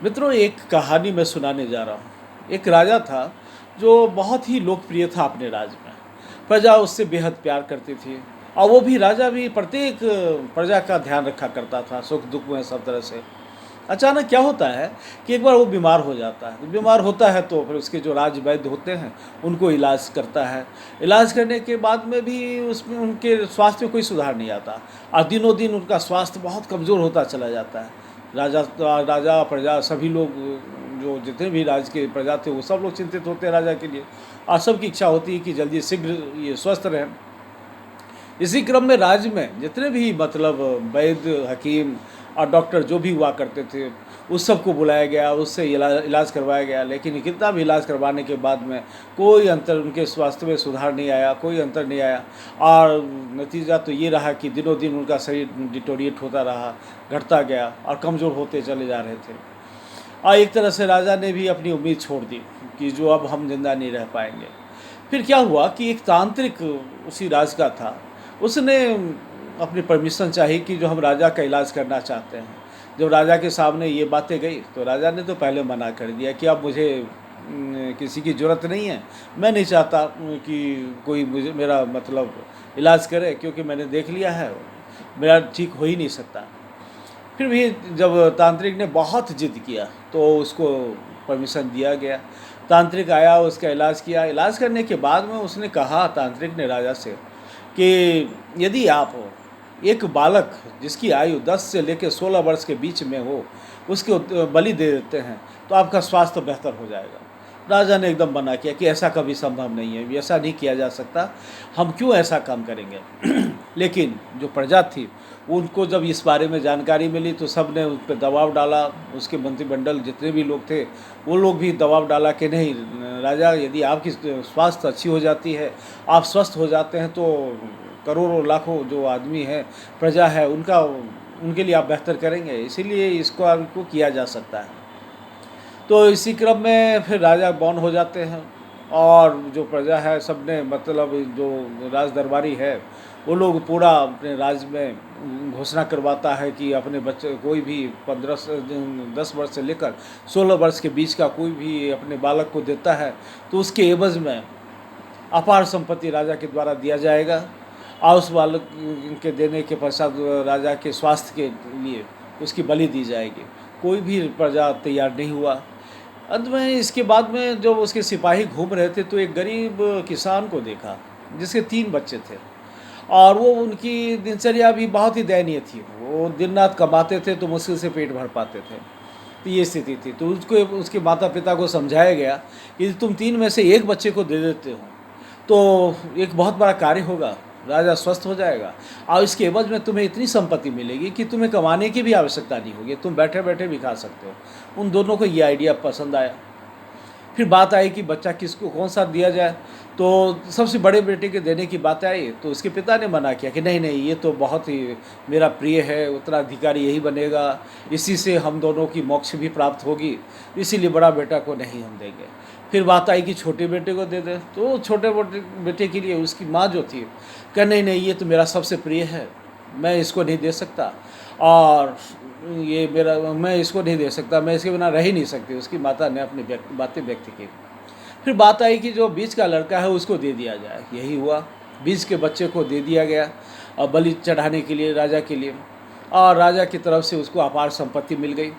मित्रों, एक कहानी मैं सुनाने जा रहा हूँ। एक राजा था जो बहुत ही लोकप्रिय था अपने राज्य में। प्रजा उससे बेहद प्यार करती थी और वो भी राजा भी प्रत्येक प्रजा का ध्यान रखा करता था, सुख-दुःख में सब तरह से। अचानक क्या होता है कि एक बार वो बीमार हो जाता है। तो बीमार होता है तो फिर उसके जो राजवैद्य होते हैं, उनको इलाज करता है। इलाज करने के बाद में भी उसमें उनके स्वास्थ्य में कोई सुधार नहीं आता और दिनों-दिन उनका स्वास्थ्य बहुत कमज़ोर होता चला जाता है। राजा, प्रजा सभी लोग जो जितने भी राज्य के प्रजा थे, वो सब लोग चिंतित होते हैं राजा के लिए और सबकी इच्छा होती है कि जल्दी शीघ्र ये स्वस्थ रहें। इसी क्रम में राज्य में जितने भी मतलब वैद्य, हकीम और डॉक्टर जो भी हुआ करते थे, उस सबको बुलाया गया, उससे इलाज करवाया गया। लेकिन कितना भी इलाज करवाने के बाद में कोई अंतर उनके स्वास्थ्य में सुधार नहीं आया, कोई अंतर नहीं आया और नतीजा तो ये रहा कि दिनों-दिन उनका शरीर डिटोरिएट होता रहा, घटता गया और कमज़ोर होते चले जा रहे थे। एक तरह से राजा ने भी अपनी उम्मीद छोड़ दी कि जो अब हम ज़िंदा नहीं रह पाएँगे। फिर क्या हुआ कि एक तांत्रिक उसी राज्य का था, उसने अपनी परमिशन चाही कि जो हम राजा का इलाज करना चाहते हैं। जब राजा के सामने ये बातें गई, तो राजा ने तो पहले मना कर दिया कि अब मुझे किसी की ज़रूरत नहीं है। मैं नहीं चाहता कि कोई मुझे मेरा मतलब इलाज करे, क्योंकि मैंने देख लिया है, मेरा ठीक हो ही नहीं सकता। फिर भी जब तांत्रिक ने बहुत ज़िद किया, तो उसको परमिशन दिया गया। तांत्रिक आया, उसका इलाज किया। इलाज करने के बाद में उसने कहा, तांत्रिक ने राजा से, कि यदि आप एक बालक जिसकी आयु 10 से लेकर 16 वर्ष के बीच में हो, उसको बलि दे देते हैं, तो आपका स्वास्थ्य बेहतर हो जाएगा। राजा ने एकदम मना किया कि ऐसा कभी संभव नहीं है, ऐसा नहीं किया जा सकता, हम क्यों ऐसा काम करेंगे। लेकिन जो प्रजा थी, उनको जब इस बारे में जानकारी मिली तो सब ने उस पे दबाव डाला। उसके मंत्रिमंडल जितने भी लोग थे, वो लोग भी दबाव डाला कि नहीं राजा, यदि आपकी स्वास्थ्य अच्छी हो जाती है, आप स्वस्थ हो जाते हैं, तो करोड़ों लाखों जो आदमी हैं, प्रजा है, उनके लिए आप बेहतर करेंगे, इसीलिए इसको आपको किया जा सकता है। तो इसी क्रम में फिर राजा मौन हो जाते हैं और जो प्रजा है सब ने मतलब जो राज दरबारी है, वो लोग पूरा अपने राज्य में घोषणा करवाता है कि अपने बच्चे कोई भी 10 वर्ष से लेकर 16 वर्ष के बीच का कोई भी अपने बालक को देता है, तो उसके एवज़ में अपार संपत्ति राजा के द्वारा दिया जाएगा और उस बालक के देने के पश्चात राजा के स्वास्थ्य के लिए उसकी बलि दी जाएगी। कोई भी प्रजा तैयार नहीं हुआ। अंत में इसके बाद में जब उसके सिपाही घूम रहे थे, तो एक गरीब किसान को देखा जिसके 3 बच्चे थे और वो उनकी दिनचर्या भी बहुत ही दयनीय थी। वो दिन रात कमाते थे तो मुश्किल से पेट भर पाते थे। तो ये स्थिति थी। तो उसको उसके माता-पिता को समझाया गया कि तुम 3 में से 1 बच्चे को दे देते हो, तो एक बहुत बड़ा कार्य होगा, राजा स्वस्थ हो जाएगा और इसके एवज़ में तुम्हें इतनी संपत्ति मिलेगी कि तुम्हें कमाने की भी आवश्यकता नहीं होगी, तुम बैठे-बैठे भी खा सकते हो। उन दोनों को ये आइडिया पसंद आया। फिर बात आई कि बच्चा किसको कौन-सा दिया जाए, तो सबसे बड़े बेटे के देने की बात आई, तो उसके पिता ने मना किया कि नहीं-नहीं, ये तो बहुत ही मेरा प्रिय है, उत्तराधिकारी यही बनेगा, इसी से हम दोनों की मोक्ष भी प्राप्त होगी, इसीलिए बड़ा बेटा को नहीं हम देंगे। फिर बात आई कि छोटे बेटे को दे दें, तो छोटे बेटे के लिए उसकी माँ जो थी, कहा नहीं-नहीं, ये तो मेरा सबसे प्रिय है, मैं इसको नहीं दे सकता और ये मेरा मैं इसको नहीं दे सकता, मैं इसके बिना रह ही नहीं सकती। उसकी माता ने अपनी बातें व्यक्त की। फिर बात आई कि जो बीच का लड़का है उसको दे दिया जाए। यही हुआ, बीच के बच्चे को दे दिया गया और बलि चढ़ाने के लिए राजा के लिए, और राजा की तरफ से उसको अपार संपत्ति मिल गई।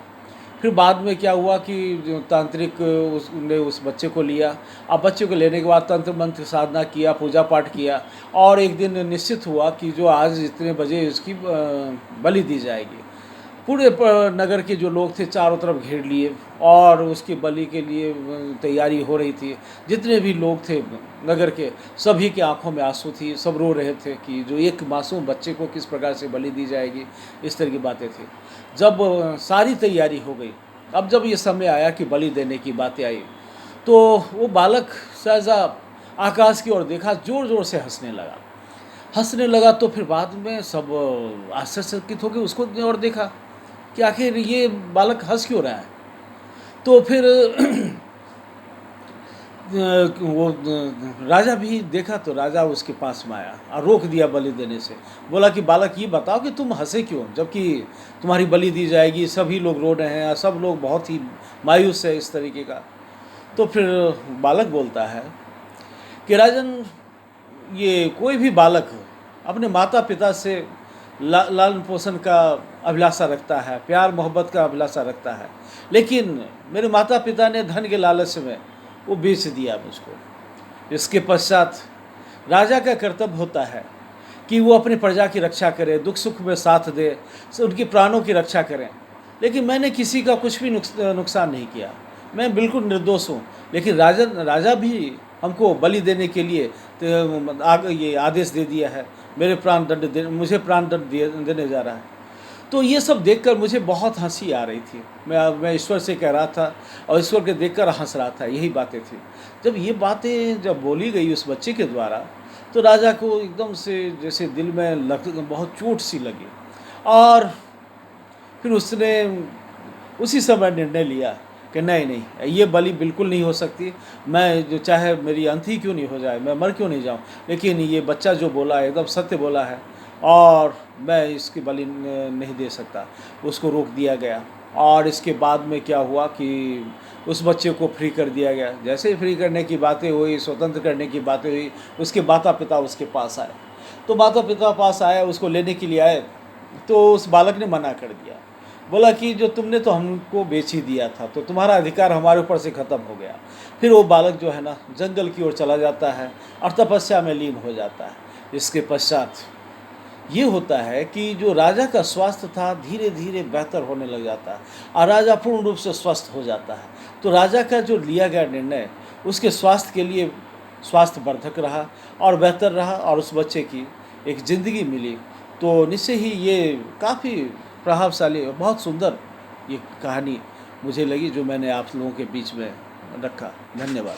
फिर बाद में क्या हुआ कि जो तांत्रिक उसने उस बच्चे को लिया। अब बच्चे को लेने के बाद तंत्र मंत्र साधना किया, पूजा पाठ किया और एक दिन निश्चित हुआ कि जो आज इतने बजे उसकी बलि दी जाएगी। पूरे नगर के जो लोग थे चारों तरफ घेर लिए और उसकी बलि के लिए तैयारी हो रही थी। जितने भी लोग थे नगर के, सभी की आंखों में आंसू थी, सब रो रहे थे कि जो एक मासूम बच्चे को किस प्रकार से बलि दी जाएगी, इस तरह की बातें थी। जब सारी तैयारी हो गई, अब जब ये समय आया कि बलि देने की बातें आई, तो वो बालक सहसा आकाश की ओर देखा, ज़ोर ज़ोर से हंसने लगा। तो फिर बाद में सब आश्चर्यचकित हो गए, उसको और देखा कि आखिर ये बालक हंस क्यों रहा है। तो फिर वो राजा भी देखा तो राजा उसके पास में आया और रोक दिया बलि देने से। बोला कि बालक ये बताओ कि तुम हंसे क्यों, जबकि तुम्हारी बलि दी जाएगी, सभी लोग रो रहे हैं और सब लोग बहुत ही मायूस है इस तरीके का। तो फिर बालक बोलता है कि राजन, ये कोई भी बालक अपने माता पिता से लालन पोषण का अभिलाषा रखता है, प्यार मोहब्बत का अभिलाषा रखता है, लेकिन मेरे माता पिता ने धन के लालच में वो बेच दिया मुझको। इसके पश्चात राजा का कर्तव्य होता है कि वो अपनी प्रजा की रक्षा करे, दुख सुख में साथ दे, उनके प्राणों की रक्षा करें। लेकिन मैंने किसी का कुछ भी नुकसान नहीं किया, मैं बिल्कुल निर्दोष हूँ। लेकिन राजा भी हमको बलि देने के लिए ये आदेश दे दिया है, मुझे प्राण दंड देने जा रहा है। तो ये सब देखकर मुझे बहुत हंसी आ रही थी। मैं ईश्वर से कह रहा था और ईश्वर के देखकर हंस रहा था, यही बातें थी। जब ये बातें जब बोली गई उस बच्चे के द्वारा, तो राजा को एकदम से जैसे दिल में बहुत चोट सी लगी, और फिर उसने उसी समय निर्णय लिया कि नहीं नहीं, ये बलि बिल्कुल नहीं हो सकती। मैं जो चाहे मेरी अंत ही क्यों नहीं हो जाए, मैं मर क्यों नहीं जाऊं, लेकिन ये बच्चा जो बोला है एकदम सत्य बोला है और मैं इसकी बलि नहीं दे सकता। उसको रोक दिया गया। और इसके बाद में क्या हुआ कि उस बच्चे को फ्री कर दिया गया। जैसे ही फ्री करने की बातें हुई, स्वतंत्र करने की बातें हुई, उसके माता पिता उसके पास आए। तो माता पिता पास आए, उसको लेने के लिए आए, तो उस बालक ने मना कर दिया। बोला कि जो तुमने तो हमको बेच ही दिया था, तो तुम्हारा अधिकार हमारे ऊपर से ख़त्म हो गया। फिर वो बालक जो है ना जंगल की ओर चला जाता है और तपस्या में लीन हो जाता है। इसके पश्चात ये होता है कि जो राजा का स्वास्थ्य था धीरे धीरे बेहतर होने लग जाता है और राजा पूर्ण रूप से स्वस्थ हो जाता है। तो राजा का जो लिया गया निर्णय उसके स्वास्थ्य के लिए स्वास्थ्यवर्धक रहा और बेहतर रहा, और उस बच्चे की एक ज़िंदगी मिली। तो निश्चय ही ये काफ़ी प्रभावशाली और बहुत सुंदर ये कहानी मुझे लगी, जो मैंने आप लोगों के बीच में रखा। धन्यवाद।